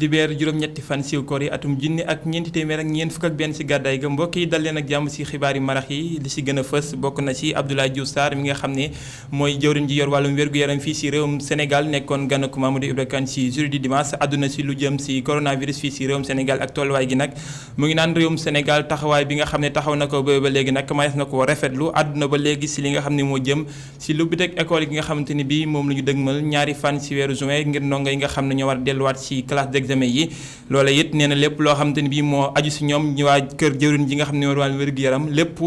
dibeer juróom-ñetti fan siiw koor yi atum junni ak ñeenti téeméer ak ñeent fukk ak benn si gàddaay ga mbokk yi dal leen ak jàmm si xibaar yi marax yi li si gën a fës bokk na ci Abdoulaye Diouf Sarr mi nga xam ne mooy jëwriñ ji yor wàllum wér-gu-yaram fii si réewum Sénégal nekkoon gan ak Mamadou Ibra Kane si jeudi dimanche àdduna si lu jëm si coronavirus fii si réewum Sénégal ak tolluwaay gi nag mu ngi naan réewum Sénégal taxawaay bi nga xam ne taxaw na ko ba léegi nag mayees na ko rafetlu àdduna ba léegi si li nga xam ne moo jëm si lu biteg école yi nga xamante ni bii moom la ñu dëgmal ñaari fan si weeru juin ngir ndongo yi nga xam ne ñoo war delluwaat si classe d'examen yi loola it nee na lépp loo xamante ni bii moo aju si ñoom ñu waa kër jëwriñ ji nga xam ne war wàllu wér-gu-yaram lépp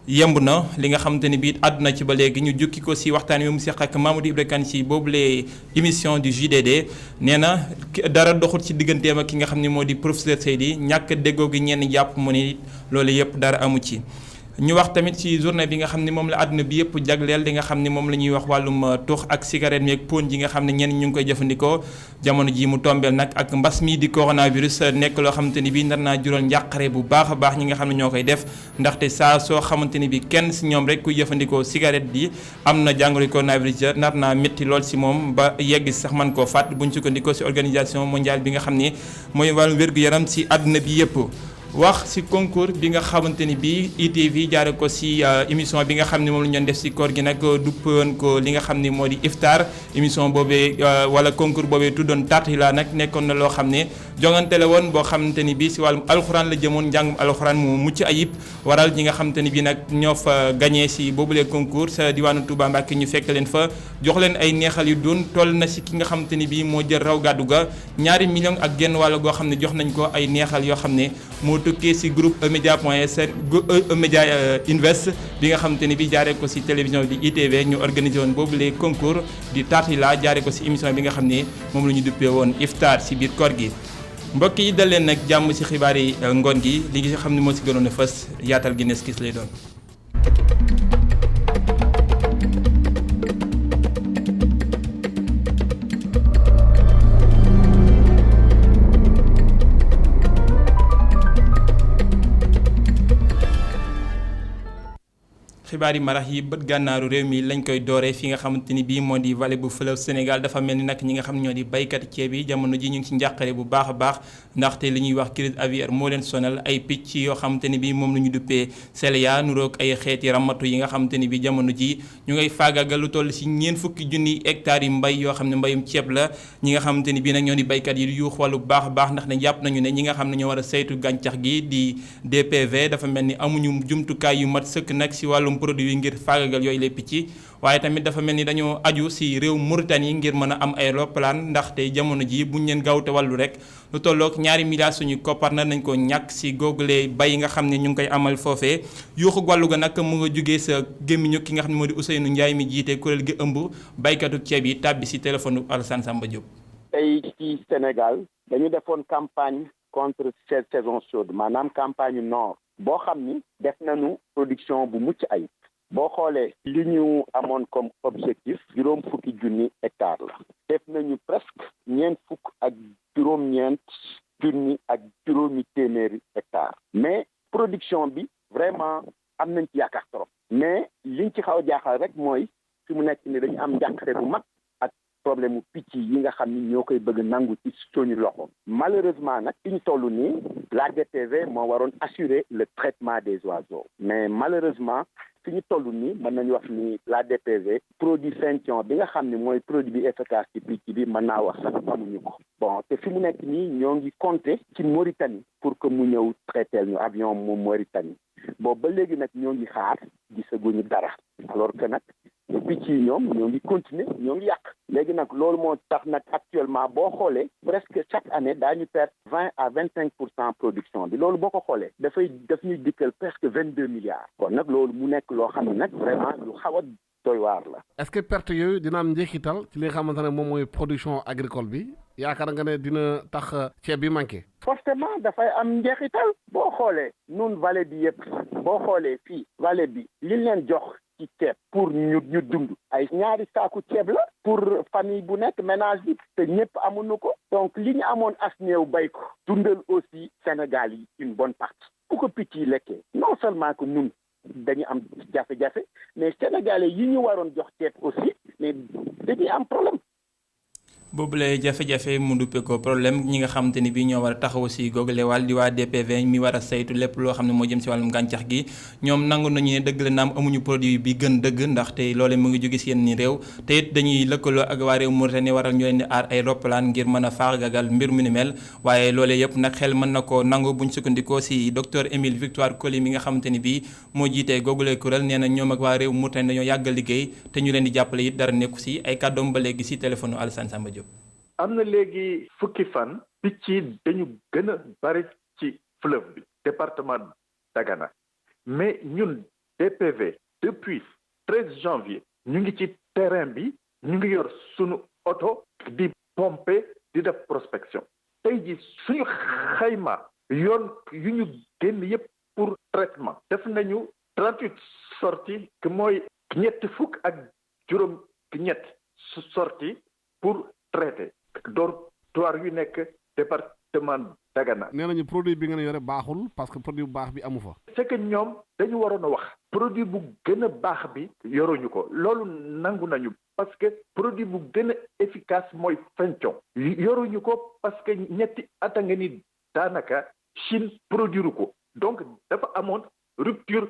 yemb na li nga xamante ni bii àdduna ci ba léegi ñu jukki ko si waxtaan wi mu seq ak Mamadou Ibra Kane si boobule émission du JDD nee na dara doxut ci digganteem ak ki nga xam ne moo di professeur Seydi ñàkk déggoo gi ñenn jàpp mu ni loolu yëpp dara amu ci. ñu wax tamit ci journée bi nga xam ne moom la àdduna bi yëpp jagleel li nga xam ne moom la ñuy wax wàllum tux ak cigarette mi ak pon ji nga xam ne ñenn ñu ngi koy jëfandikoo jamono ji mu tombeel nag ak mbas mi di coronavirus nekk loo xamante ni bii nar naa jural njàqare bu baax a baax ñi nga xam ne ñoo koy def ndaxte saa soo xamante ni bi kenn si ñoom rek kuy jëfandikoo cigarette bi am na jàngoro coronavirus nar naa métti lool si moom ba yegg sax man koo fàtt buñ sukkandikoo si organisation mondiale bi nga xam ne mooy wàllum wér-gu-yaram si àdduna bi yëpp. wax ci concours bi nga xamante ni bii ITV jaare ko ci émission bi nga xam ne moom la ñu doon def ci koor gi nag duppoon ko li nga xam ne moo di iftar émission boobee wala concours boobee tuddoon Tartila nag nekkoon na loo xam ne jongante la woon boo xamante ni bii ci wàllum alxuraan la jëmoon njàngum alxuraan mu mucc ayib waral ñi nga xamante ni bii nag ñoo fa gagné ci boobulee concours sa diwaanu Touba Mbacké ñu fekk leen fa jox leen ay neexal yu doon toll na ci ki nga xamante ni bii moo jël raw gàddu ga 2 millions ak genn wàll goo xam ne jox nañ ko ay neexal yoo xam ne moo tukkee ci groupe emedia.sn emedia invest bi nga xamante ni bi jaaree ko ci télévision di ITV ñu organisé woon boobu les concours di Tartila jaaree ko ci émission bi nga xam ne moom la ñu duppee woon iftar ci biir koor gi mbokk yi dal leen nag jàmm ci xibaar yi ngoon gi li nga xam ne moo ci gënoon a fës yaatal gi nes kis lay doon. xibaar yi marax yi bët gànnaaru réew mi lañ koy dooree fi nga xamante ni bii moo di vallée bu fleuve Sénégal dafa mel ni nag ñi nga xam ñoo di baykat ceeb yi jamono ji ñu ngi ci njàqare bu baax a baax ndaxte li ñuy wax crise aviaire moo leen sonal ay picc yoo xamante ni bii moom la ñu duppee Célia nuroog ay xeeti ramatu yi nga xamante ni bii jamono ji ñu ngay faagaagal lu toll ci 40 hectares yi mbay yoo xam ne mbayum ceeb la ñi nga xamante ni bii nag ñoo di baykat yi yuux wàllu bu baax a baax ndax ne jàpp nañu ne ñi nga xam ne ñoo war a saytu gàncax gi di DPV dafa mel ni amuñu jumtukaay yu mat sëkk nag ci wàllum produit yi ngir faagagal yooyu les picc waaye tamit dafa mel ni dañoo aju ci réew Mauritanie ngir mën a am ay roppalaan ndaxte jamono ji buñ leen gaawte wàllu rek lu tolloog 2 milliards suñu koppar na nañ ko ñàkk ci googule bay yi nga xam ne ñu ngi koy amal foofee yuuxu wàllu ga nag mu nga jógee sa gémmiñu ki nga xam ne moo di Ousseynou Ndiaye mi jiite kuréel gi ëmb baykatu ceeb yi tàbbi ci téléphone Alassane Samba Diop. tey ci Sénégal dañu defoon campagne contre cette saison chaude maanaam campagne nord boo xam ni def nañu production bu mucc ayib boo xoolee li ñu amoon comme objectif 50 hectares la def nañu presque 4 ak juróomi téeméeri hectares mais production bi vraiment am nañ ci yaakaar trop mais liñ ci xaw a jaaxal rek mooy fi mu nekk ni dañu am njàqare bu mag ak problème mu picc yi nga xam ni ñoo koy bëgg nangu ci suñu loxo malheureusement nag fi ñu toll nii la DPV moo waroon assurer le traitement des oiseaux mais malheureusement fi ñu toll nii mën nañu wax ni la DPV produit Syntion bi nga xam ne mooy produit bi efficace ci picc bi mën naa wax sax amuñu ko bon te fi mu nekk nii ñoo ngi compter ci Mauritanie pour que mu ñëw traiter ñu avion mu Mauritanie boobu ba léegi nag ñoo ngi xaar gisaguñu dara alors que nag picc yi ñoom ñoo ngi continuer ñoo ngi yàq léegi nag loolu moo tax nag actuellement boo xoolee presque chaque année daañu perdre 20 à 25% production bi loolu boo ko xoolee daf ñuy dikkal presque 22 milliards kon nag loolu mu nekk loo xam ne nag vraiment lu xaw a doy waar la. est-ce que perte yooyu dina am njeexital ci li nga xamante ne moom mooy production agricole bi yaakaar nga ne dina tax ceeb bi manqué. forcément dafay am njeexital boo xoolee nun vallée bi yëpp boo xoolee fii vallée bi liñ leen jox ci ceeb pour ñu dund ay 2 saaku ceeb la pour famille bu nekk ménage bi te ñëpp amuñu ko donc li ñu amoon as néew bay ko dundal aussi Sénégal yi une bonne partie bu ko picc yi lekkee non seulement que ñun dañu am jafe-jafe mais sénégalais yi ñu waroon jox ceeb aussi mais dañuy am problème. boobule jafe-jafe mu duppe ko problème ñi nga xamante ni bii ñoo war a taxaw si googule wàll di waa DPV mi war a saytu lépp loo xam ne moo jëm si wàllum gàncax gi ñoom nangu nañu ne dëgg la naam amuñu produit bi gën dëgg ndaxte loole mu ngi jóge si yenn réew te it dañuy lëkkaloo ak waa réew Mauritanie waral ñu leen di aar ay roppalaan ngir mën a faagagal mbir mu ni mel waaye loolee yëpp nag xel mën na koo nangu buñ sukkandikoo si docteur Émile Victoire Coly mi nga xamante ni bii moo jiitee googule kuréel nee na ñoom ak waa réew Mauritanie dañoo yàgg liggéey te ñu leen di jàppale it dara nekku si ay kàddoom ba léegi si téléphone Alassane Samba Diop. am na léegi fukki fan picc yi dañu gën a bari ci fleuve bi département Dagana mais ñun DPV depuis 13 janvier ñu ngi ci terrain bi ñu ngi yor sunu oto di pomper di def prospection tey ji suñu xayma yoon yu ñu génn yépp pour traitement def nañu 38 sorties que mooy ñetti fukk ak juróom ñett sorties pour traiter dortoir yu nekk département Dagana. nee nañu produit bi ngeen yore baaxul parce que produit bu baax bi amu fa. c'est que ñoom dañu waroon a wax produit bu gën a baax bi yoruñu ko loolu nangu nañu parce que produit bu gën a efficace mooy Fenthion yoruñu ko parce que ñetti at a nga ni daanaka Chine produire ko donc dafa amoon rupture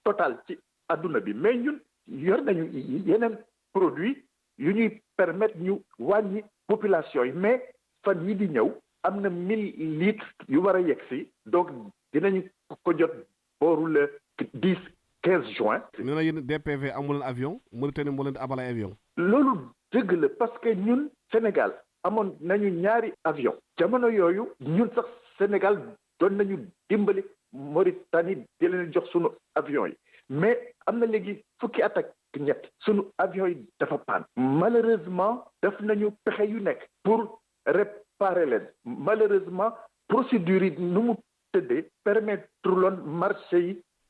totale ci adduna bi mais ñun yor nañu yeneen produit yu ñuy permettre ñu wàññi population yi mais fan yi di ñëw am na 1000 litres yu war a yegg si donc dinañu ko jot booru le 10-15 juin. nee na yéen DPV amu leen avion Mauritanie moo leen di abal ay avion. loolu dëgg la parce que ñun Sénégal amoon nañu ñaari avion jamono yooyu ñun sax Sénégal doon nañu dimbali Mauritanie di leen jox sunu avion yi mais am na léegi fukki at ak ñett sunu avion yi dafa paan malheureusement def nañu pexe yu nekk pour réparer leen malheureusement procédure yi nu mu tëddee permettre loon marché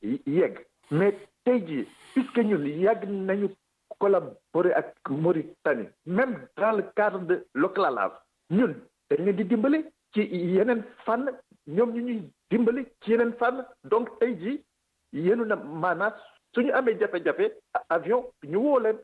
yi yegg mais tey jii puisque ñun yàgg nañu collaborer ak Mauritanie même dans le cadre de l'OCLALAV ñun dañ leen di dimbali ci yeneen fànn ñoom ñu ñuy dimbali ci yeneen fànn donc tey jii yéenu na maanaam suñu amee jafe-jafe avion ñu woo leen.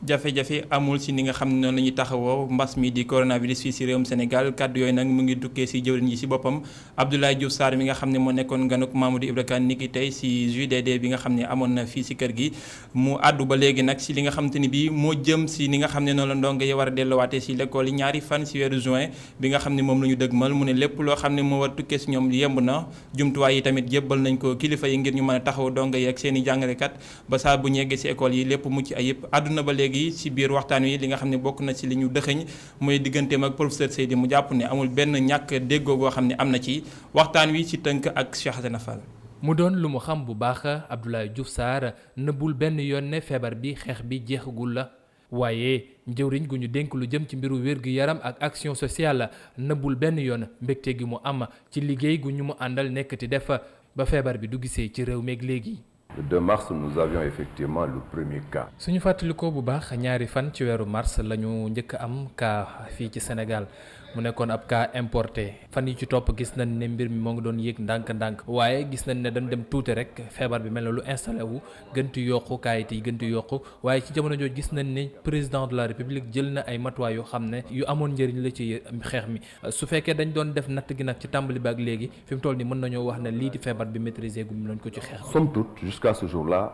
jafe-jafe amul si ni nga xam ne noonu la ñuy taxawoo mbas mi di coronavirus fii si réewum Sénégal kàddu yooyu nag mu ngi tukkee si jëwriñ yi si boppam Abdoulaye Diouf Sarr mi nga xam ne moo nekkoon ganuk Mamadou Ibra Kane niki tey si JDD bi nga xam ne amoon na fii si kër gi mu àddu ba léegi nag si li nga xamante ni bii moo jëm si ni nga xam ne noonu la ndongo yi war a delluwaatee si l'école yi ñaari fan si weeru juin bi nga xam ne moom la ñu dëgmal mu ne lépp loo xam ne moo war tukkee si ñoom yemb na jumtuwaay yi tamit jébbal nañ ko kilifa yi ngir ñu mën a taxaw ndongo yi ak seen i jàngalekat ba saa bu ñeggee si école yi lépp mucc ayib àdduna ba léegi si biir waxtaan wi li nga xam ne bokk na ci li ñu dëxëñ mooy digganteem ak professeur Seydi mu jàpp ne amul benn ñàkk déggoo goo xam ne am na ci waxtaan wi ci tënk ak Cheikh Hasana Fall. mu doon lu mu xam bu baax Abdoulaye Diouf Sarr nëbbul benn yoon ne feebar bi xeex bi jeexagul la waaye njëwriñ gu ñu dénk lu jëm ci mbiru wér-gu-yaram ak action sociale nëbbul benn yoon mbégte gi mu am ci liggéey gu ñu mu àndal nekkati def ba feebar bi du gisee ci réew meeg léegi. Le 2 mars, nous avions effectivement le premier cas. suñu fàttalikoo bu baax ñaari fan ci weeru mars la ñu njëkk am cas fii ci Sénégal mu nekkoon ab cas importé fan yi ci topp gis nañ ne mbir mi moo ngi doon yéeg ndànk-ndànk waaye gis nañ ne dañ dem tuuti rek feebar bi mel na lu installé wu gënti yokku kaayit yi gënti yokku waaye ci jamono jooju gis nañ ne président de la république jël na ay matuwaay yoo xam ne yu amoon njëriñ la ci xeex mi su fekkee dañ doon def natt gi nag ci tàmbali bi ak léegi fi mu toll nii mën nañoo wax ne lii di feebar bi maîtriser gu mu nañ ko ci xeex. Somme toute, jusqu'à ce jour-là,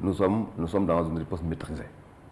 nous sommes dans une riposte maîtrisée.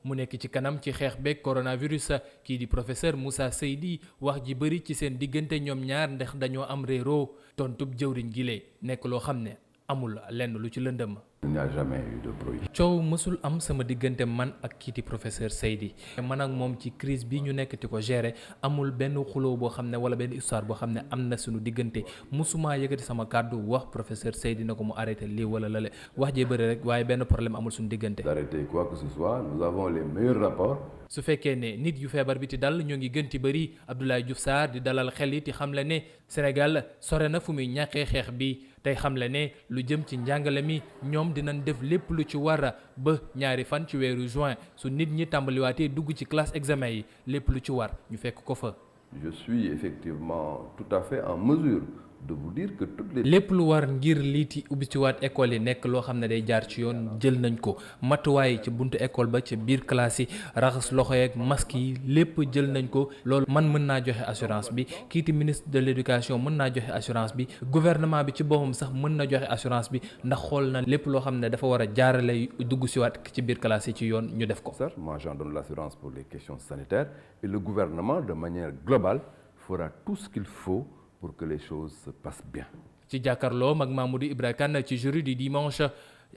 mu nekk ci kanam ci xeex beeg coronavirus kii di professeur Moussa Seydi wax ji bëri ci seen diggante ñoom ñaar ndax dañoo am réeroo tontub jëwriñ gi lee nekk loo xam ne amul lenn lu ci lëndëm. Il n'y a jamais eu de bruit. coow mësul am sama diggante man ak kii di professeur Seydi man ak moom ci crise bi ñu nekk di ko gérer amul benn xuloo boo xam ne wala benn histoire boo xam ne am na suñu diggante mësumaa yëkkati sama kàddu wax professeur Seydi na ko mu arrêté lii wala lale wax jee bëri rek waaye benn problème amul suñu diggante. D'arrêter quoi que ce soit, nous avons les meilleurs rapports. su fekkee ne nit yu feebar bi ti dal ñoo ngi gën ti bëri Abdoulaye Diouf Sarr di dalal xel yi ti xam le ne Sénégal sore na fu muy ñàkkee xeex bi tey xam le ne lu jëm ci njàngale mi ñoom dinañ def lépp lu ci war ba ñaari fan ci weeru juin su nit ñi tàmbaliwaatee dugg ci classe examen yi lépp lu ci war ñu fekk ko fa. Je suis effectivement tout à fait en mesure de vous dire que toutes les... lépp lu war ngir liiti ubbi ci waat école yi nekk loo xam ne day jaar ci yoon jël nañ ko matuwaay ci buntu école ba ca biir classe yi raxas loxo yeeg masque yi lépp jël nañ ko loolu man mën naa joxe assurance bi kiiti ministre de l'éducation mën naa joxe assurance bi gouvernement bi ci boppam sax mën na joxe assurance bi ndax xool na lépp loo xam ne dafa war a jaarale dugg si waat ci biir classe yi ci yoon ñu def ko. Moi j'en donne l'assurance pour les questions sanitaires et le gouvernement de manière globale fera tout ce qu'il faut pour que les choses se passent bien. ci jàkkaarloo mag Mamadou Ibra Kane ci jury du dimanche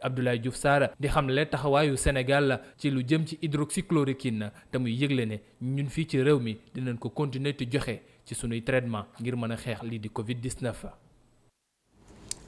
Abdoulaye Diouf Sarr di xamle taxawaayu Sénégal ci lu jëm ci hydroxychloroquine te muy yëgle ne ñun fii ci réew mi dinañ ko continuer di joxe ci sunuy traitement ngir mën a xeex lii di Covid-19.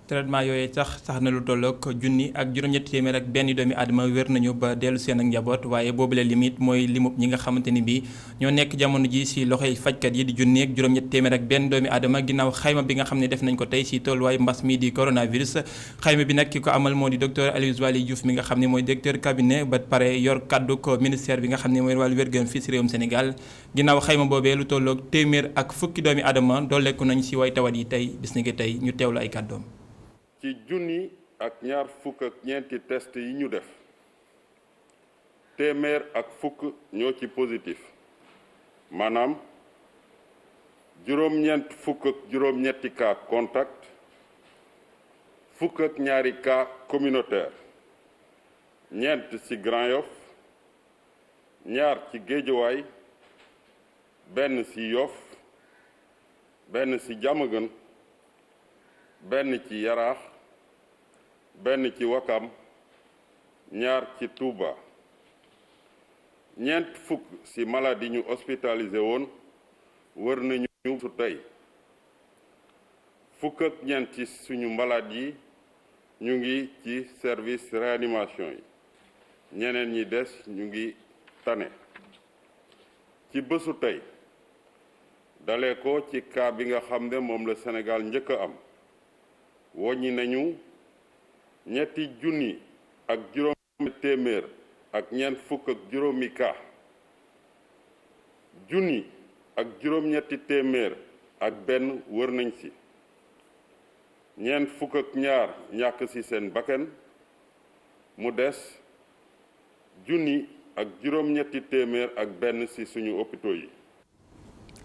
traitement yooyu tax na lu tolloog junni ak juróom-ñetti téeméer ak benn doomi aadama wér nañu ba dellu seen ak njaboot waaye boobule limite mooy limub ñi nga xamante ni bii ñoo nekk jamono ji si loxoy fajkat yi di junni ak juróom-ñetti téeméer ak benn doomi aadama ginnaaw xayma bi nga xam ne def nañ ko tey si tolluwaay mbas mi di coronavirus. xayma bi nag ki ko amal moo di docteur Aloyse Waly Diouf mi nga xam ne mooy directeur cabinet ba pare yor kaddu ko ministère bi nga xam ne mooy wàllu wér-gu-yaram fii si réewum Sénégal ginnaaw xayma boobee lu tolloog téeméer ak fukki doomi aadama dooleeku nañ si way tawat yi tey bis ni ki tey ñu teewlu ay kàddoom. ci junni ak ñaar fukk ak ñeenti test yi ñu def téeméer ak fukk ñoo ci positif maanaam juróom-ñeent fukk ak juróom-ñetti cas contact fukk ak ñaari cas communautaire ñeent ci Grand Yoff ñaar ci Géejawaay benn ci Yoff benn ci Diamaguène benn ci Yaraax benn ci Wakam ñaar ci Touba ñeent fukk ci malade yi ñu hospitalisé woon wër nañu su tey fukk ak ñeent ci suñu malade yi ñu ngi ci service réanimation yi ñeneen ñi des ñu ngi tane ci bésu tey dalee ko ci cas bi nga xam ne moom la Sénégal njëkk a am woññi nañu ñetti junni ak juróomi téeméer ak ñeent fukk ak juróomi cas junni ak juróom-ñetti téeméer ak benn wër nañ ci ñeent fukk ak ñaar ñàkk ci seen bakkan mu des junni ak juróom-ñetti téeméer ak benn ci suñu hôpitaux yi.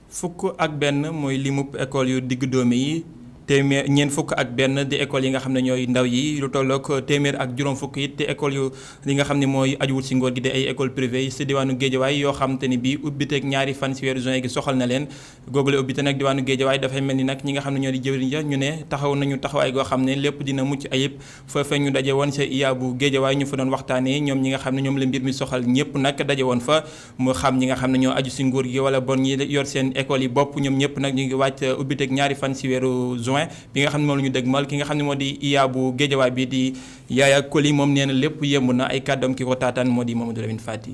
fukk ak benn mooy limub école yu digg dóomi yi. téeméer ñeent fukk ak benn di école yi nga xam ne ñooy ndaw yi lu tolloog téeméer ak juróom fukk it te école yu li nga xam ne mooy ajuwul si ngóor gi di ay école privée yi si diwaanu Géejawaay yoo xam te ni bii ubbiteeg ñaari fan si weeru juin gi soxal na leen googule ubbite nag diwaanu Géejawaay dafay mel ni nag ñi nga xam ne ñoo di jëwriñ ja ñu ne taxaw nañu taxawaay goo xam ne lépp dina mucc ayib foofee ñu daje woon sa iya bu Géejawaay ñu fa doon waxtaanee ñoom ñi nga xam ne ñoom la mbir mi soxal ñëpp nag daje woon fa mu xam ñi nga xam ne ñoo aju si nguur gi wala bon ñi yor seen école yi bopp ñoom ñëpp nag ñu ngi wàcc ubbiteeg ñaari fan si weeru juin bi nga xam ne moom la ñu dëgmal ki nga xam ne moo di iya bu Géejawaay bi di Yaaya Koli moom nee na lépp yemb na ay kàddoom ki ko taataan moo di Mamadou Lamine Fati.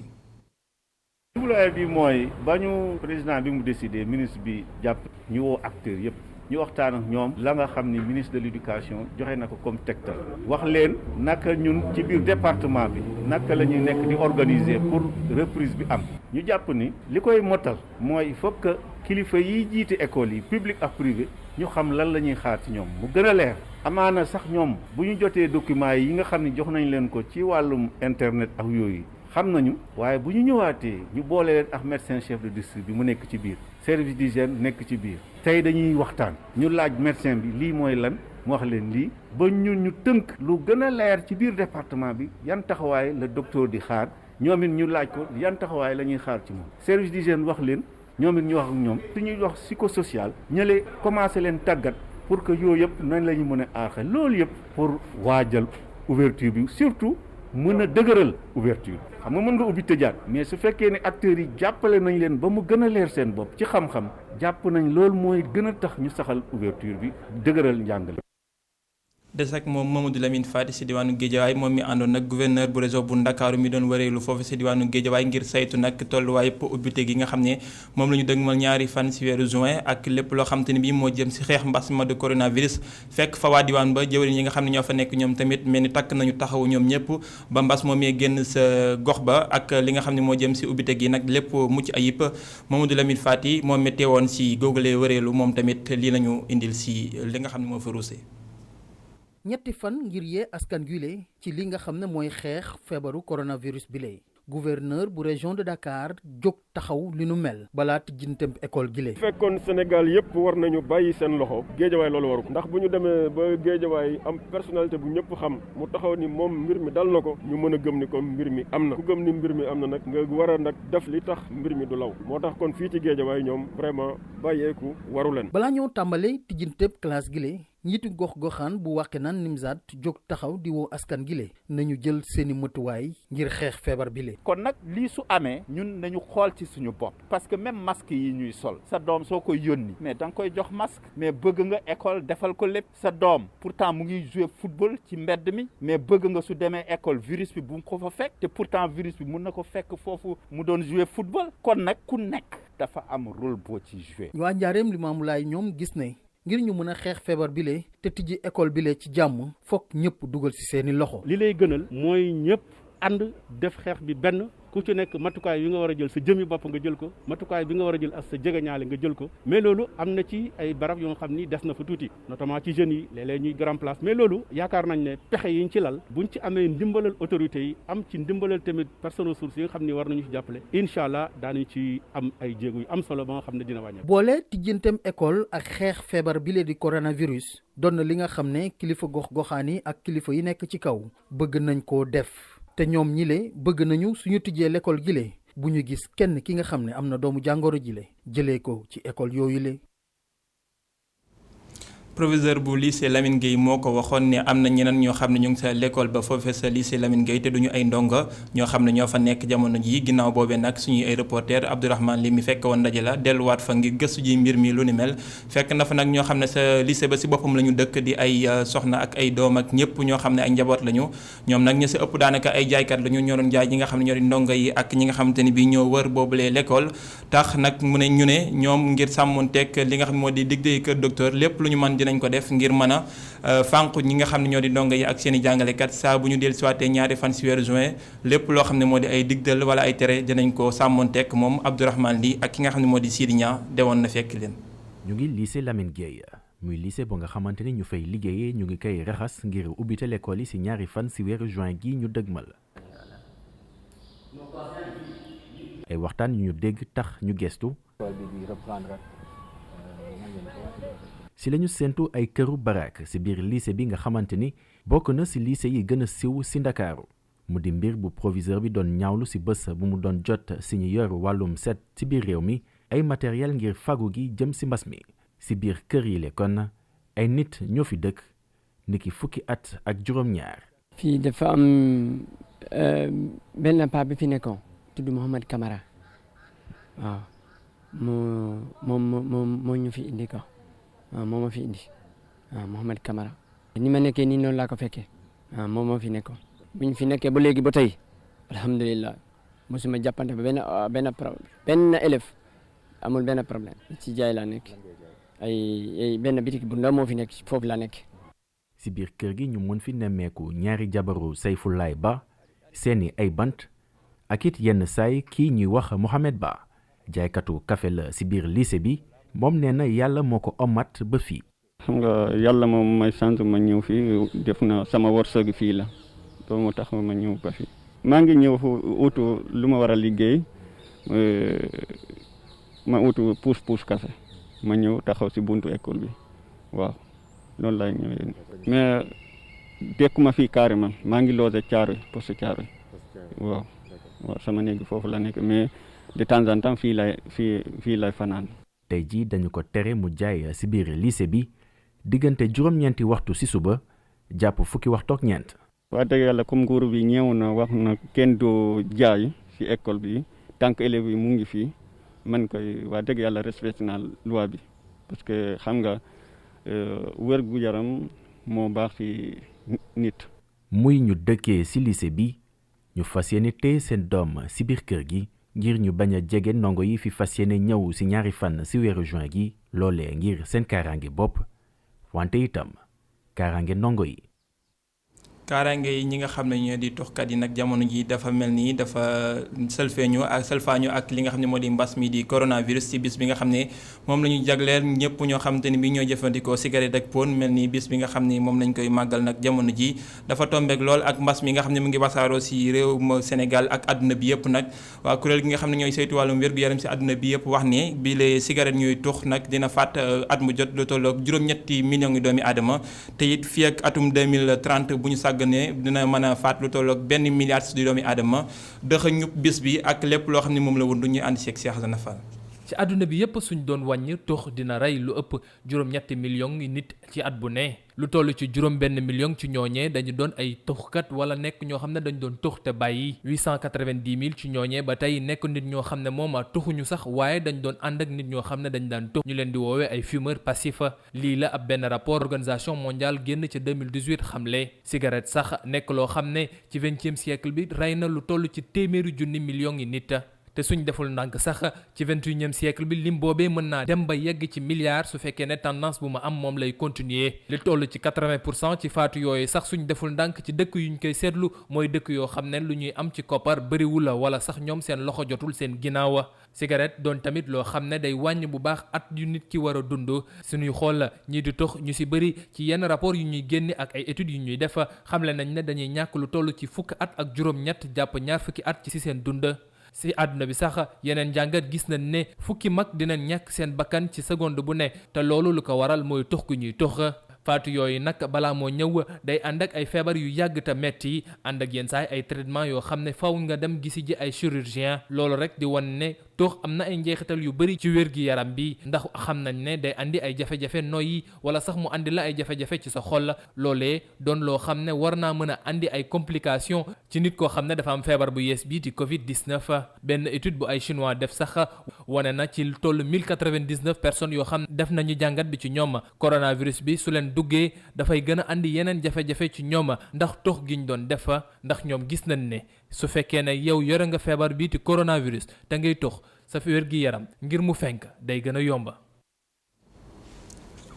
jubluwaay bi mooy ba ñu président bi mu décidé ministre bi jàpp ñu woo acteurs yëpp ñu waxtaan ak ñoom la nga xam ni ministre de l'éducation joxe na ko comme tegtal wax leen naka ñun ci biir département bi naka la ñuy nekk di organiser pour reprise bi am ñu jàpp ni li koy motal mooy il faut que kilifa yi jiite école yi public ak privé ñu xam lan la ñuy xaar ci ñoom mu gën a leer amaana sax ñoom bu ñu jotee documents yi nga xam ne jox nañ leen ko ci wàllum internet ak yooyu xam nañu waaye bu ñu ñëwaatee ñu boole leen ak médecin chef de district bi mu nekk ci biir service d'hygiène nekk ci biir tey dañuy waxtaan ñu laaj médecin bi lii mooy lan mu wax leen lii ba ñun ñu tënk lu gën a leer ci biir département bi yan taxawaay la docteur di xaar ñoom it ñu laaj ko yan taxawaay la ñuy xaar ci moom service d'hygiène wax leen ñoom it ñu wax ak ñoom suñuy wax psychosocial ñële commencé leen tàggat pour que yooyu yëpp nañ la ñu mën a aaxe loolu yëpp pour waajal ouverture bi surtout mën a dëgëral ouverture xam nga mën nga ubbi tëjaat mais su fekkee ne acteurs yi jàppale nañ leen ba mu gën a leer seen bopp ci xam-xam jàpp nañ loolu mooy gën a tax ñu saxal ouverture bi dëgëral njàngale. des ak moom Mamadou Lamine Fati si diwaanu Guédiawaye moom mi àndoon nag gouverneur bu réseau bu Ndakaaru mi doon wëreelu foofu si diwaanu Guédiawaye ngir saytu nag tolluwaay ubbite gi nga xam ne moom la ñu dëgmal ñaari fan si weeru juin ak lépp loo xam te ne bii moo jëm si xeex mbas ma de coronavirus fekk fa waa diwaan ba jëwriñ yi nga xam ne ñoo fa nekk ñoom tamit mel ni takk nañu taxawu ñoom ñëpp ba mbas moom mee génn sa gox ba ak li nga xam ne moo jëm si ubbite gi nag lépp mucc ayib Mamadou Lamine Fati moom mi teewoon si góogale wëreelu moom tamit lii lañu indil si li nga xam ne moo fa ruusee. ñetti fan ngir yee askan gile ci li nga xam ne mooy xeex feebaru coronavirus bi lay gouverneur bu région de Dakar jóg taxaw li nu mel balaa tijjintem école gile. fekkoon Sénégal yëpp war nañu bàyyi seen loxo Géejawaay loolu waru ko ndax bu ñu demee ba Géejawaay am personnalité bu ñëpp xam mu taxaw ni moom mbir mi dal na ko ñu mën a gëm ni kon mbir mi am na ku gëm ni mbir mi am na nag nga war a nag def li tax mbir mi du law moo tax kon fii ci Géejawaay ñoom vraiment bàyyeeku waru leen. balaa ñoo tàmbale tijjintem classe gile. njiitu gox-goxaan bu Wakhinane Nimzatt jóg taxaw di woo askan gile nañu jël seeni matuwaay ngir xeex feebar bi le kon nag lii su amee ñun nañu xool ci suñu bopp parce que même masque yi ñuy sol sa doom soo koy yónni mais da nga koy jox masque mais bëgg nga école defal ko lépp sa doom pourtant mu ngi jouer football ci mbedd mi mais bëgg nga su demee école virus bi bu mu ko fa fekk te pourtant virus bi mun na ko fekk foofu mu doon jouer football kon nag ku nekk dafa am rôle boo ci jouer. waa Njaareem Limaamulaay ñoom gis ne ngir ñu mën a xeex feebar bile te tijji école bile ci jàmm fokk ñëpp dugal ci seeni loxo. li lay gënal mooy ñëpp ànd def xeex bi benn ku ci nekk matukaay yi nga war a jël sa jëmi bopp nga jël ko matukaay bi nga war a jël ak sa jegeñaale nga jël ko mais loolu am na ci ay barab yoo xam ni des na fa tuuti notamment ci jeunes yi léeg-léeg ñuy grand place mais loolu yaakaar nañ ne pexe yiñ ci lal buñ ci amee ndimbalal autorités yi am ci ndimbalal tamit personnes ressources yi nga xam ni war nañu ci jàppale incha allah daañu ci am ay jéego yu am solo ba nga xam ne dina wàññeeku. boole tijjanteem école ak xeex feebar bile di coronavirus doon na li nga xam ne kilifa gox-goxaan yi ak kilifa yi nekk ci kaw bëgg nañ koo def te ñoom ñile bëgg nañu suñu tijjee l'école gile bu ñu gis kenn ki nga xam ne am na doomu jàngoro jile jëlee ko ci école yooyu le proviseur bu lycée Lamine Gueye moo ko waxoon ne am na ñeneen ñoo xam ne ñu ngi sa l'école ba foofee sa lycée Lamine Gueye te duñu ay ndongo ñoo xam ne ñoo fa nekk jamono ji ginnaaw boobee nag suñuy ay reporter Abdourahmane li mi fekk woon ndaje la delluwaat fa ngir gëstu ji mbir mi lu ni mel fekk na fa nag ñoo xam ne sa lycée ba si boppam la ñu dëkk di ay soxna ak ay doom ak ñëpp ñoo xam ne ay njaboot lañu ñoom nag ña si ëpp daanaka ay jaaykat lañu ñoo doon jaay ñi nga xam ne ñoo di ndongo yi ak ñi nga xamante ni bii ñoo wër boobulee l'école tax nag mu ne ñu ne ñoom ngir sàmmonteeg li nga xam ne moo di digde kër docteur lépp lu ñu mën dinañ ko def ngir mën a fànq ñi nga xam ne ñoo di ndongo yi ak seen i jàngalekat saa bu ñu dellu siwaatee ñaari fan si weeru juin lépp loo xam ne moo di ay digdal wala ay tere dinañ ko sàmmonteeg moom Abdourahmane Ly ak ki nga xam ne moo di Sidi Niang dewoon na fekk leen. ñu ngi lycée Lamine Gueye muy lycée bu nga xamante ni ñu fay liggéeyee ñu ngi koy raxas ngir ubbite l'école yi si ñaari fan si weeru juin gi ñu dëgmal. ay waxtaan yu ñu dégg tax ñu gestu. si lañu séentu ay këru barak si biir lycée bi nga xamante ni bokk na si lycée yi gën a siiw si Ndakaaru mu di mbir bu proviseur bi doon ñaawlu si bés bu mu doon jot si ñu yor wàllum set si biir réew mi ay matériel ngir fagu gi jëm si mbas mi si biir kër yi le kon ay nit ñoo fi dëkk niki fukki at ak juróom-ñaar. fii dafa am benn paa bi fi nekkoon tudd Mohamed Camara waaw moo ñu fi indi ko. moo ma fi indi Mohamed Camara ni ma nekkee nii noonu laa ko fekkee moom moo fi nekkoon bu ñu fi nekkee ba léegi ba tey alhamdulilah mosuma jàppante ba benn élève amul benn problème ci jaay laa nekk ay benn bitik bu ndaw moo fi nekk foofu laa nekk. si biir kër gi ñu mën fi nemmeeku ñaari jabaru Sayfulaay Ba seeni ay bant ak it yenn saay kii ñuy wax Mohamed Ba jaaykatu café la si biir lycée bi. moom nee na yàlla moo ko omat ba fii. xam nga yàlla moom may sant ma ñëw fii def na sama wërsëg fii la loolu moo tax ma ñëw ba fii. maa ngi ñëw fu utu lu ma war a liggéey ma utu puus café ma ñëw taxaw si buntu école bi waaw loolu laay ñëwee mais dekkuma fii carrément maa ngi loose Thiaroye poste Thiaroye waaw sama néeg foofu la nekk mais de temps en temps fii lay fanaan. tey jii dañu ko tere mu jaay si biir lycée bi diggante juróom-ñeenti waxtu si suba jàpp fukki waxtu ak ñeent. wax dëgg yàlla comme nguur bi ñëw na wax na kenn doo jaay si école bi tant que élèves yi mu ngi fii man koy wax dëgg yàlla respecté naa loi bi parce que xam nga wér gu yaram moo baax ci nit. muy ñu dëkkee ci lycée bi ñu fas yéene téye seen doom ci biir kër gi ngir ñu bañ a jege ndongo yi fi fas yéene ñëw ci ñaari fan ci weeru juin gi loolee ngir seen kaaraange bopp wante itam kaaraange ndongo yi. kaaraange yi ñi nga xam ne ñoo di tuxkat yi nag jamono ji dafa mel ni dafa salfaañu ak li nga xam ne moo di mbas mi di coronavirus ci bis bi nga xam ne moom la ñu jagleel ñëpp ñoo xamante ni bi ñoo jëfandikoo cigarette ak pon mel ni bis bi nga xam ne moom lañ koy màggal nag jamono ji dafa tombeek lool ak mbas mi nga xam ne mu ngi wasaaroo ci réewum Sénégal ak àdduna bi yëpp nag waa kuréel gi nga xam ne ñooy saytu wàllum wér-gu-yaram ci àdduna bi yëpp wax ne bi les cigarette ñuy tux nag dina faat at mu jot lu tolloog juróom-ñetti millions yi doomi aadama te it fii ak atum 2030 bu ñu ne dina mën a faat lu tolloog 1 milliard di doomi aadama dëxa ñub bis bi ak lépp loo xam ne moom la wundu ñuy ànd seeg Cheikh Zana Fall. ci àdduna bi yépp suñ doon wàññi tux dina rey lu ëpp juróom-ñetti millions yi nit ci at bu ne lu toll ci juróom benn million ci ñooñee dañu doon ay tuxkat wala nekk ñoo xam ne dañu doon tux te bàyyi 890 000 ci ñooñee ba tey nekk nit ñoo xam ne moom tuxuñu sax waaye dañ doon ànd ak nit ñoo xam ne dañ daan tux ñu leen di woowee ay fumeurs passifs lii la ab benn rapport organisation mondiale génn ci 2018 xamle cigarette sax nekk loo xam ne ci 20e siècle bi rey na lu toll ci téeméeri junni millions yi nit te suñ deful ndànk sax ci 21e siècle bi lim boobee mën naa dem ba yegg ci milliards su fekkee ne tendance bu ma am moom lay continuer li toll ci 80% ci faatu yooyu sax suñ deful ndànk ci dëkk yuñ koy seetlu mooy dëkk yoo xam ne lu ñuy am ci koppar bëriwu la wala sax ñoom seen loxo jotul seen ginnaaw cigarette doon tamit loo xam ne day wàññ bu baax at yu nit ki war a dund suñuy xool ñii di tox ñu ci bëri ci yenn rapport yu ñuy génne ak ay études yu ñuy def xamle nañ ne dañuy ñàkk lu toll ci fukk at ak juróom-ñett jàpp ñaar fukki at ci seen dund ci àdduna bi sax yeneen jàngat gis nañ ne fukki mag dinañ ñàkk seen bakkan ci seconde bu ne te loolu lu ko waral mooy tux gu ñuy tux faatu yooyu nag balaa moo ñëw day ànd ak ay feebar yu yàgg te metti ànd ak yenn saay ay traitement yoo xam ne faw nga dem gisi ji ay chirurgien loolu rek di wan ne tux am na ay njeexital yu bëri ci wér gi yaram bi ndax xam nañ ne day andi ay jafe-jafe noyyi wala sax mu andi la ay jafe-jafe ci sa xol loolee doon loo xam ne war naa mën a andi ay complications ci nit koo xam ne dafa am feebar bu yees bii di Covid-19 benn étude bu ay chinois def sax wane na ci toll 1099 personnes yoo xam ne def nañu jàngat bi ci ñoom coronavirus bi su leen duggee dafay gën a andi yeneen jafe-jafe ci ñoom ndax tux gi ñu doon def ndax ñoom gis nañ ne su fekkee ne yow yore nga feebar bii di coronavirus te ngay tux sa wér gi yaram ngir mu fenk day gën a yomba.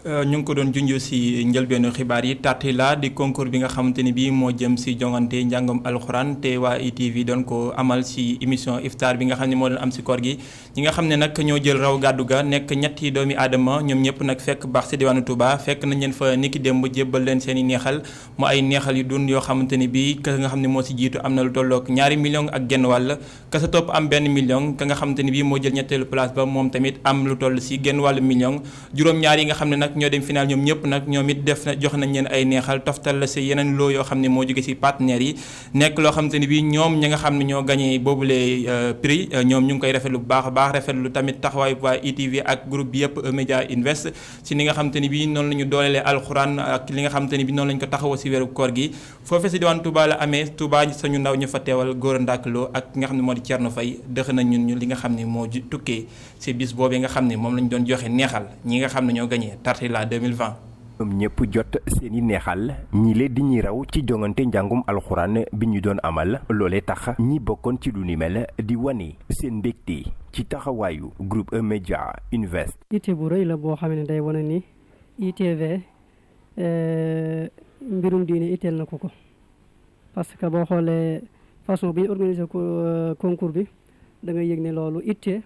ñu ngi ko doon junj ci njëlbeenu xibaar yi Tartila di concours bi nga xamante ni bii moo jëm ci jongante njàngam alxuraan te waa ITV doon ko amal ci émission iftar bi nga xam ne moo doon am ci koor gi ñi nga xam ne nag ñoo jël raw gàddu ga nekk ñetti doomi aadama ñoom ñëpp nag fekk baax ci diwaanu Touba fekk nañ leen fa niki démb jébbal leen seen i neexal mu ay neexal yu dund yoo xamante ni bii ka nga xam ne moo ci jiitu am na lu tolloog 2 millions ak genn wàll ka sa topp am 1 million ka nga xamante ni bii moo jël ñetteelu place ba moom tamit am lu toll ci genn wàll million juróom-ñaar yi nga xam ne nag ñoo dem final ñoom ñëpp nag ñoom it def na jox nañ leen ay neexal toftal la ci yeneen loo yoo xam ne moo jóge ci partenaires yi nekk loo xamante ni bii ñoom ñi nga xam ne ñoo gagné boobule prix ñoom ñu ngi koy rafetlu bu baax a baax rafetlu tamit taxawaay waa ITV ak groupe bi yëpp Media Invest ci ni nga xamante ni bii noonu la ñu doolelee alxuraan ak li nga xamante ni bii noonu la ñu ko taxawoo ci weeru koor gi foofee ci diwaan Touba la amee Touba sañu ndaw ñu fa teewal Gora Ndakaloo ak ki nga xam ne moo di Thierno Faye dëx na ñun ñu li nga xam ne moo tukkee ci bis boobee nga xam ne moom lañ doon joxe neexal ñi nga xam ne ñoo gagné Tartila 2020. ñoom ñëpp jot seeni neexal ñi lee di ñi raw ci jongante njàngum alxuraan bi ñu doon amal loolee tax ñi bokkoon ci lu ni mel di wane seen mbégte ci taxawaayu groupe Media Invest. ité bu rëy la boo xam ne day wane ni ITV mbirum diine itteel na ko parce que boo xoolee façon bi ñu organisé ko concours bi da ngay yëg ne loolu itte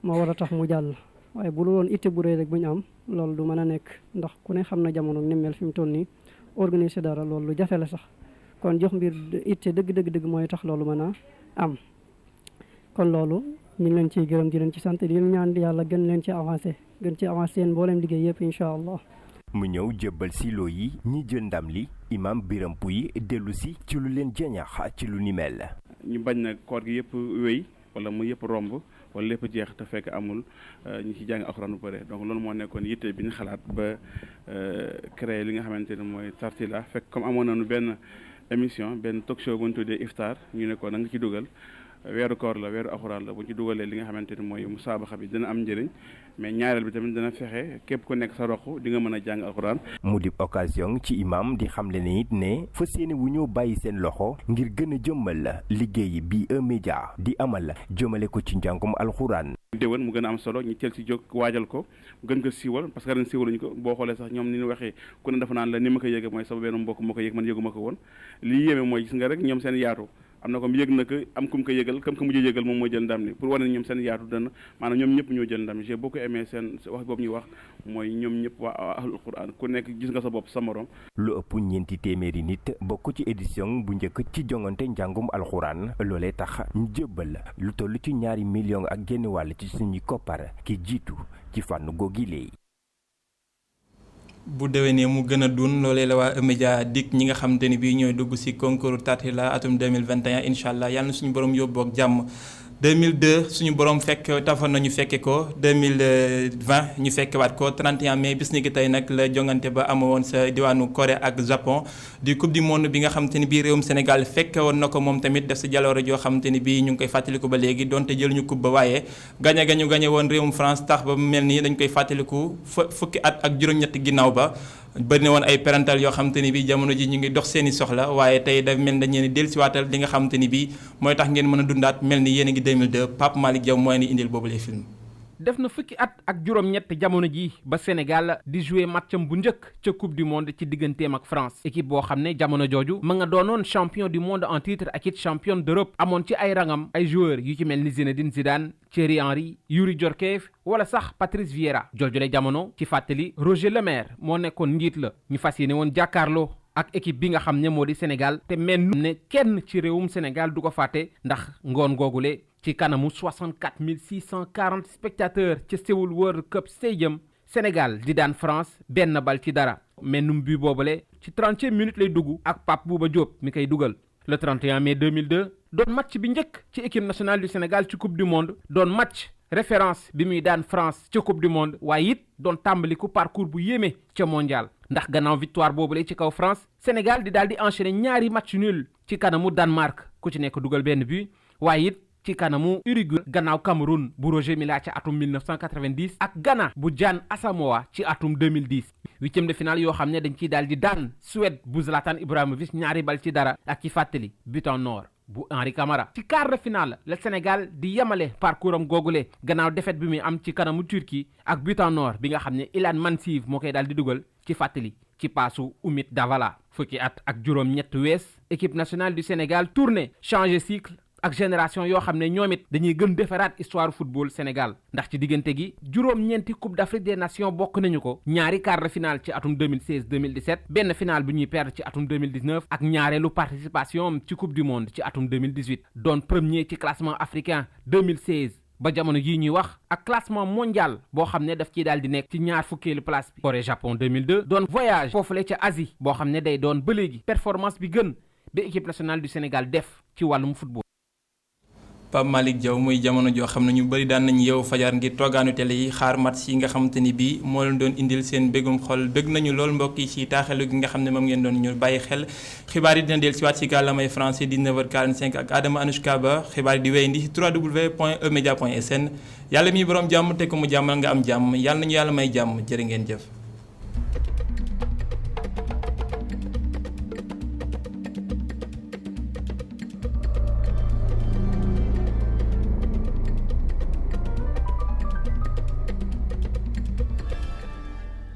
moo war a tax mu jàll waaye bu loon itte bu rëy rek bu ñu am loolu du mën a nekk ndax ku ne xam na jamono ni mel fi mu toll nii organiser dara loolu lu jafe la sax kon jox mbir itte dëgg mooy tax loolu mën a am kon loolu ñu ngi leen ciy gërëm di leen ci sant di leen ñaan yàlla gën leen ci avancé seen mboolem liggéey yëpp incha allah. mu ñëw jébbal si loo yi ñi jël ndam li imam Biram Pouy dellu si ci lu leen jeñax ci lu ni mel. ñu bañ na koor gi yëpp wéy wala mu yëpp romb wala lépp jeex te fekk amul ñu ci jàng alxuraan bu pare donc loolu moo nekkoon yitte bi ñu xalaat ba créer li nga xamante ne mooy Tartila fekk comme amoon nañu benn émission benn talk show bu ñu tuddee iftar ñu ne ko na nga ci dugal weeru koor la weeru alxuraan la bu ci dugalee li nga xamante ni mooy musaabaxa bi dina am njëriñ mais ñaareel bi tamit dina fexe képp ku nekk sa roq di nga mën a jàng alxuraan. mu di occasion ci imam di xamle ne it ne fas yéene wu ñëw bàyyi seen loxo ngir gën a jëmmal liggéey bi E-Media di amal jëmale ko ci njàngum alxuraan. déwén mu gën a am solo ñu teel ci jóg waajal ko gën ko siiwal parce que ren siiwaluñu ko boo xoolee sax ñoom ni ñu waxee ku ne dafa naan la ni ma ko yëgee mooy sama benn mbokk moo ko yëg man yëguma ko woon lii yéeme mooy gis nga rek ñoom seen yaatu am na ko yëg na ko am ku mu ko yëgal comme que mujjee yëgal moom mooy jël ndam ni pour wane ne ñoom seen yaatu dana maanaam ñoom ñëpp ñoo jël ndam j'ai beaucoup aimé seen wax boobu ñuy wax mooy ñoom ñëpp waa ahlul quran ku nekk gis nga sa bopp sa morom. lu ëpp ñeenti téeméeri nit bokk ci édition bu njëkk ci jongante njàngum alxuraan loolee tax ñu jébbal lu toll ci 2 millions ak genn wàll ci suñuy koppar ki jiitu ci fànn googi léegi. bu déwénee mu gën a dun loolee la waa E-Media dig ñi nga xamante ni bii ñooy dugg ci concours Tartila atum 2021 incha allah yàlla na suñu borom yóbbu ak jàmm. 2002 suñu borom fekk tafoon nañu fekke ko 2020 ñu fekkewaat ko 31 mai bis ni ki tey nag la jongante ba amoon sa diwaanu Corée ak Japon di coupe du monde bi nga xamante ni bii réewum Sénégal fekke woon na ko moom tamit def sa jaloore joo xamante ni bii ñu ngi koy fàttaliku ba léegi donte jëluñu coupe ba waaye gañe woon réewum France tax ba mel ni dañ koy fàttaliku fukki at ak juróom-ñetti ginnaaw ba bëri na woon ay parental yoo xamante ni bii jamono ji ñu ngi dox seeni soxla waaye tey daf mel dañ leen dellusiwaatal li nga xamante ni bii mooy tax ngeen mën a dundaat mel ni yéen a ngi 2002 Pape Malick Diaw mooy ni indil boobu les film def na fukki at ak juróom-ñett jamono ji ba Sénégal di jouer matcham bu njëkk ca coupe du monde ci digganteem ak France équipe boo xam ne jamono jooju ma nga doonoon champion du monde en titre ak it champion d'Europe amoon ci ay rangam ay joueurs yu ci mel ni Zinedine Zidane Thierry Henry Youri Djorkaeff wala sax Patrice Vieira joojule jamono ci fàttali Roger Lemaire moo nekkoon njiit la ñu fas yéene woon jàkkaarloo ak équipe bi nga xam ne moo di Sénégal te mel ne kenn ci réewum Sénégal du ko fàtte ndax ngoon googule ci kanamu 64 640 spectateurs ca Séoul World Cup Stadium Sénégal di daan France benn bal ci dara mennum bi boobule ci 30e minute lay dugg ak Pape Bouba Diop mi koy dugal le 31 mai 2002 doon match bi njëkk ci équipe nationale du Sénégal ci coupe du monde doon match référence bi muy daan France ca coupe du monde waaye it doon tàmbaliku parcours bu yéeme ca mondial ndax gannaaw victoire boobule ci kaw France Sénégal di daal di enchaîner ñaari match nul ci kanamu Danemark ku ci nekk dugal benn but waaye it ci kanamu Uruguay gannaaw Cameroun bu Roger Milla ci atum 1990 ak Ghana bu Jan Asamoah ci atum 2010 huitième de finale yoo xam ne dañ ciy daal di daan Suède bu Zlatan Ibrahimovic ñaari bal ci dara ak ci fàttali but en or bu Henri Camara ci quart de finale la Sénégal di yemale parcours am googule gannaaw défaite bi muy am ci kanamu Turquie ak but en or bi nga xam ne Ilan Mansiv moo koy daal di dugal ci fàttali ci paasu Umit Davala fukki at ak juróom-ñett wees équipe nationale du Sénégal tourné changé cycle ak génération yoo xam ne ñoom it dañuy gën defaraat histoire football Sénégal ndax ci diggante gi juróom-ñeenti coupe d'Afrique des nations bokk nañu ko ñaari quart de finale ci atum 2016 2017 benn finale bu ñuy perdre ci atum 2019 ak ñaareelu participation ci coupe du monde ci atum 2018 doon premier ci classement africain 2016 ba jamono jii ñuy wax ak classement mondial boo xam ne daf ciy daal di nekk ci ñaar fukkeelu place bi Corée Japon 2002 doon voyage foofule ca Asie boo xam ne day doon ba léegi performance bi gën ba équipe nationale du Sénégal def ci wàllum football. Pape Malick Diaw muy jamono joo xam ne ñu bëri daan nañu yeewu fajar ngir toogaanu télé yi xaar match yi nga xamante ni bii moo leen doon indil seen bégum xol bëgg nañu lool mbokk yi ci taaxelu gi nga xam ne moom ngeen doon ñu bàyyi xel xibaar yi dina del si waat ci kàllaamay français 19h45 ak Adama Anouchka Ba xibaar yi di wéyandi ci www.emedia.sn yàlla mi borom jàmm te ko mu jàmmal nga am jàmm yàlla nañu yàlla may jàmm jërë ngeen jëf